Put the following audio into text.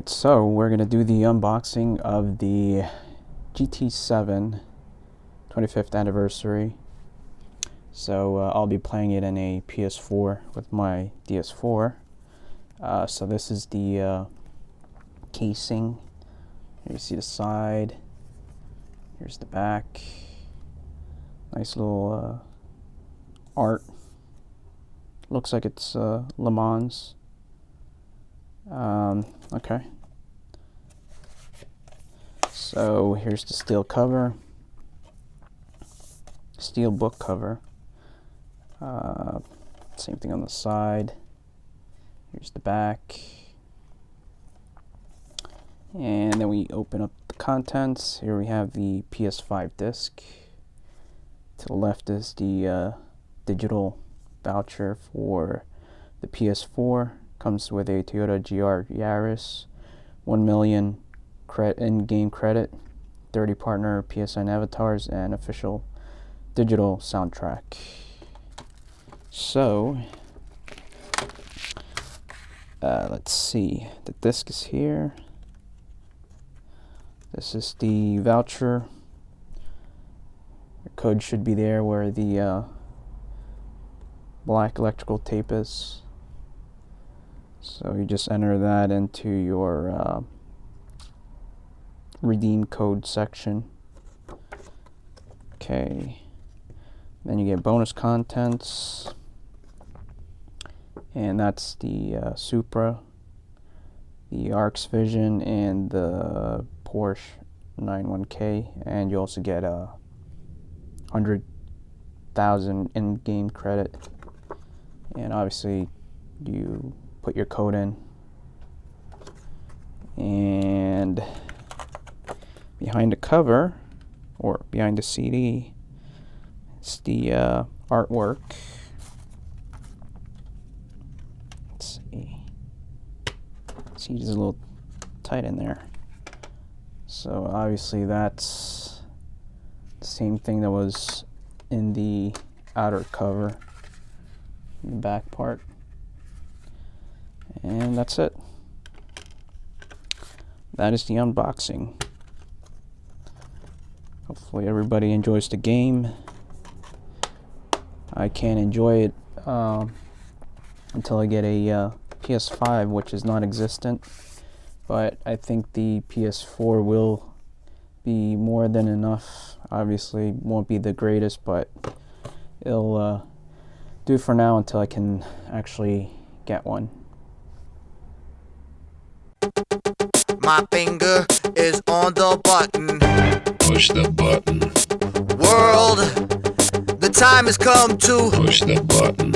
Alright, so we're going to do the unboxing of the GT7 25th anniversary. So I'll be playing it in a PS4 with my DS4. So this is the casing. Here you see the side. Here's the back. Nice little art. Looks like it's Le Mans. Okay. So here's the steel cover. Steel book cover. Same thing on the side. Here's the back. And then we open up the contents. Here we have the PS5 disc. To the left is the digital voucher for the PS4. Comes with a Toyota GR Yaris, 1 million in-game credit, 30 partner PSN avatars, and official digital soundtrack. So, let's see. The disc is here. This is the voucher. Your code should be there where the black electrical tape is. So you just enter that into your redeem code section. Okay. Then you get bonus contents. And that's the Supra, the RX Vision, and the Porsche 91K. And you also get 100,000 in-game credit. And obviously you put your code in, and behind the cover, or behind the CD, it's the artwork. Let's see. See, it's a little tight in there. So obviously that's the same thing that was in the outer cover, the back part. And that's it. That is the unboxing. Hopefully everybody enjoys the game. I can't enjoy it until I get a PS5, which is non-existent. But I think the PS4 will be more than enough. Obviously, won't be the greatest, but it'll do for now until I can actually get one. My finger is on the button. Push the button. World, the time has come to Push the button.